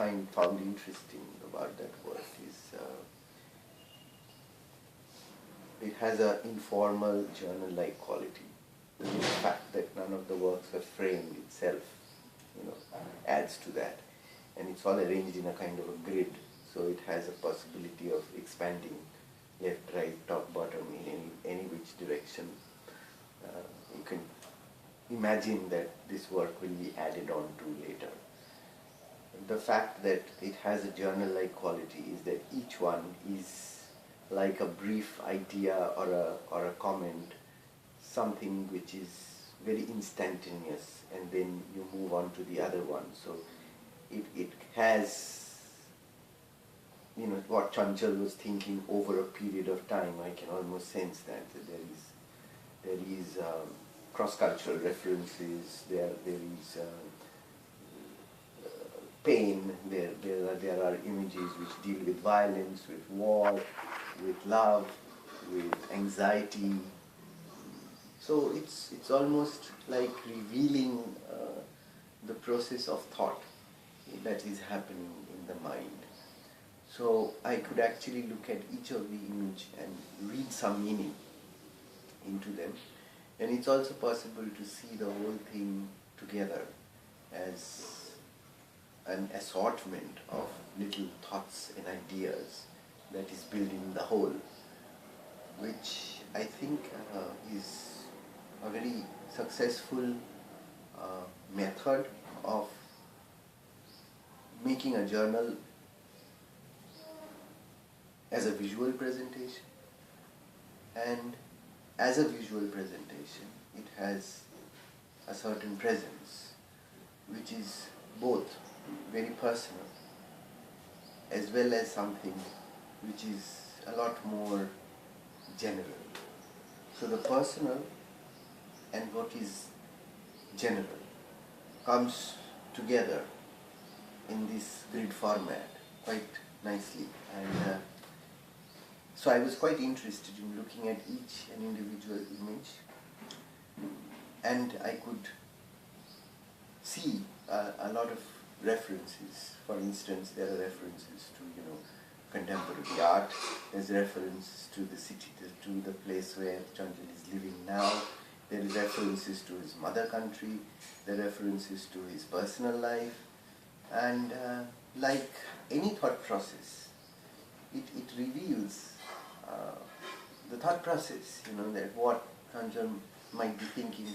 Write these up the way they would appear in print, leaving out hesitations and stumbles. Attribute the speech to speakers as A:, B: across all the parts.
A: found interesting about that work is it has an informal journal-like quality. The fact that none of the works are framed itself, adds to that. And it's all arranged in a kind of a grid, so it has a possibility of expanding left, right, top, bottom in any which direction. You can imagine that this work will be added on to later. The fact that it has a journal-like quality is that each one is like a brief idea or a comment, something which is very instantaneous, and then you move on to the other one. So it has, what Chanchal was thinking over a period of time. I can almost sense that there is cross-cultural references, there is pain, there are images which deal with violence, with war, with love, with anxiety. So it's almost like revealing the process of thought that is happening in the mind. So I could actually look at each of the image and read some meaning into them. And it's also possible to see the whole thing together as an assortment of little thoughts and ideas that is building the whole, which I think is a very successful method of making a journal as a visual presentation. And as a visual presentation, it has a certain presence which is both very personal as well as something which is a lot more general. So the personal and what is general comes together in this grid format quite nicely. And so I was quite interested in looking at each an individual image, and I could see a lot of references. For instance, there are references to contemporary art. There's reference to the city, to the place where Chanchal is living now. There is references to his mother country. There are references to his personal life, and like any thought process, it reveals the thought process. That what Chanchal might be thinking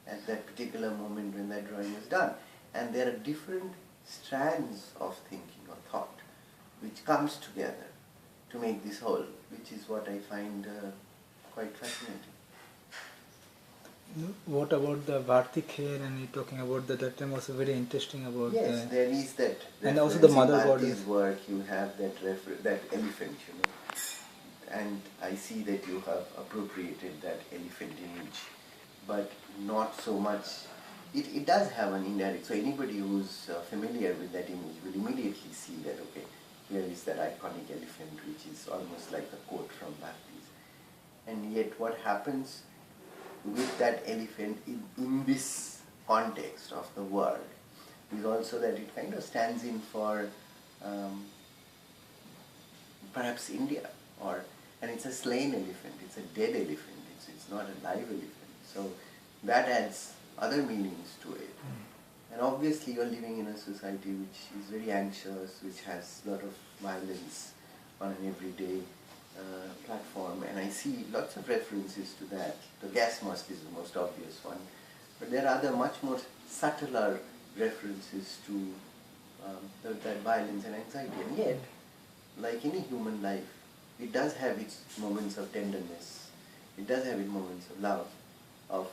A: at that particular moment when that drawing was done. And there are different strands of thinking or thought which comes together to make this whole, which is what I find quite fascinating.
B: What about the Vartik here, and you're talking about that time also very interesting about.
A: Yes, there is that.
B: And also the mother
A: in
B: goddess.
A: Work, you have that elephant, and I see that you have appropriated that elephant image, but not so much. It does have an indirect. So anybody who's familiar with that image will immediately see that, okay, here is that iconic elephant, which is almost like a quote from Bhakti's. And yet what happens with that elephant in this context of the world is also that it kind of stands in for perhaps India, and it's a slain elephant, it's a dead elephant, it's not a live elephant. So that adds other meanings to it. And obviously you're living in a society which is very anxious, which has a lot of violence on an everyday platform, and I see lots of references to that. The gas mask is the most obvious one, but there are other much more subtler references to that violence and anxiety. And yet, like any human life, it does have its moments of tenderness, it does have its moments of love, of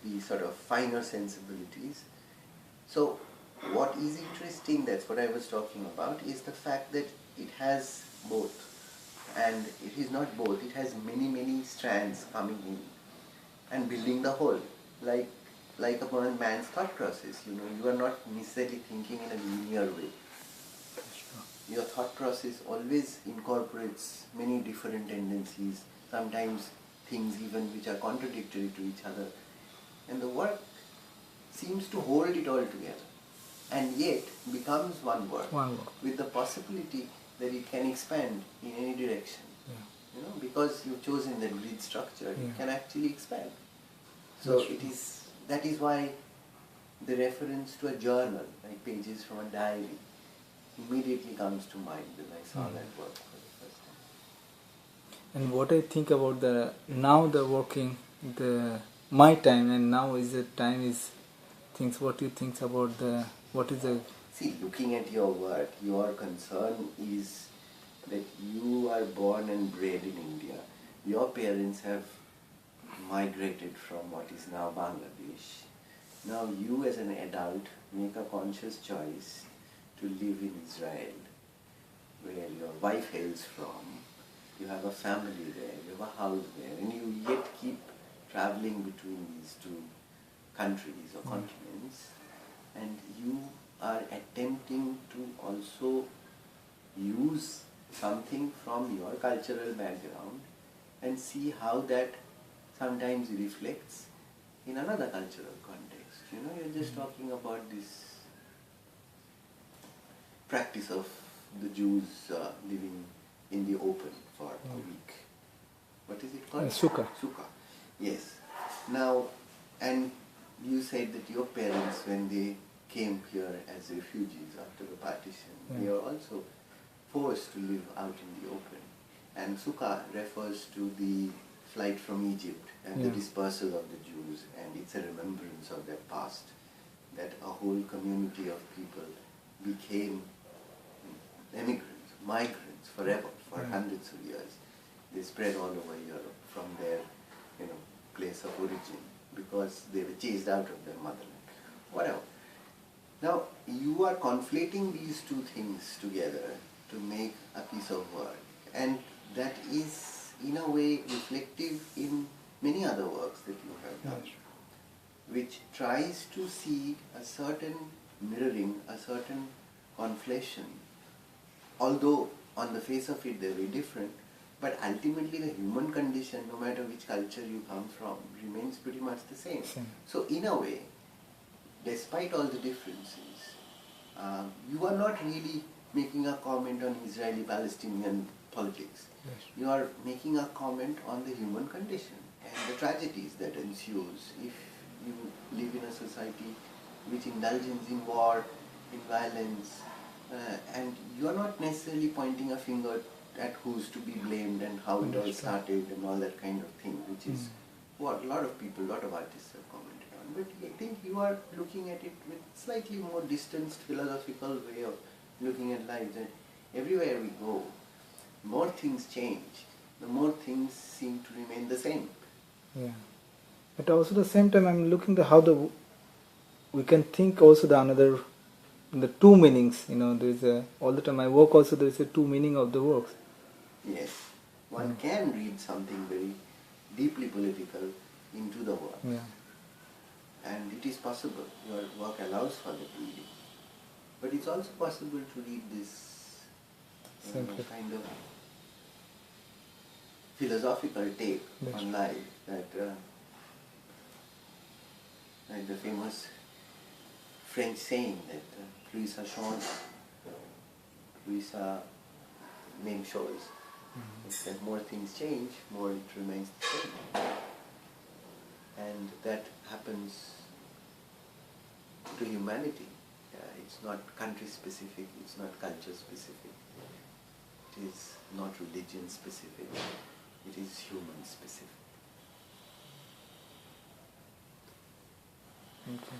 A: the sort of finer sensibilities. So what is interesting, that's what I was talking about, is the fact that it has both. And it is not both, it has many, many strands coming in and building the whole. Like a man's thought process, you are not necessarily thinking in a linear way. Your thought process always incorporates many different tendencies, sometimes things even which are contradictory to each other. And the work seems to hold it all together. and yet becomes one word,
B: One word.
A: with the possibility that it can expand in any direction.
B: Yeah.
A: You know, because you've chosen the grid structure,
B: Yeah.
A: it can actually expand. So
B: That's
A: it
B: true.
A: is, that is why the reference to a journal, like pages from a diary, immediately comes to mind when I saw that work for the first time.
B: And what I think about the working, my time and now is the time is things. What you think about what is the
A: See, looking at your work, your concern is that you are born and bred in India. Your parents have migrated from what is now Bangladesh. Now you as an adult make a conscious choice to live in Israel, where your wife hails from. You have a family there, you have a house there, and you yet keep traveling between these two countries or continents, and you are attempting to also use something from your cultural background and see how that sometimes reflects in another cultural context. You know, you're just talking about this practice of the Jews living in the open for a week. What is it called?
B: Sukkah.
A: Sukkah. Yes. Now, and you said that your parents, when they came here as refugees after the partition, they were also forced to live out in the open. And Sukkah refers to the flight from Egypt and the dispersal of the Jews, and it's a remembrance of their past, that a whole community of people became emigrants, migrants forever, for hundreds of years. They spread all over Europe from their, place of origin, because they were chased out of their motherland. Whatever. Now, you are conflating these two things together to make a piece of work, and that is in a way reflective in many other works that you have done, which tries to see a certain mirroring, a certain conflation, although on the face of it they're very different, but ultimately the human condition, no matter which culture you come from, remains pretty much the same. So in a way, despite all the differences, you are not really making a comment on Israeli-Palestinian politics. You are making a comment on the human condition and the tragedies that ensues if you live in a society which indulges in war, in violence, and you are not necessarily pointing a finger at who's to be blamed and how it all started and all that kind of thing, which is what a lot of people, a lot of artists have commented on. But I think you are looking at it with slightly more distanced philosophical way of looking at life, that everywhere we go, more things change, the more things seem to remain the same.
B: Yeah. But also at the same time I'm looking at how we can think also the two meanings, there is all the time I work also there is a two meaning of the works.
A: Yes, one can read something very deeply political into the work.
B: Yeah.
A: And it is possible, your work allows for that reading. But it's also possible to read this kind of philosophical take on life, that like the famous French saying that plus ça change, plus ça même chose. That more things change, more it remains the same. And that happens to humanity. It's not country specific, it's not culture specific, it is not religion specific, it is human specific.
B: Okay.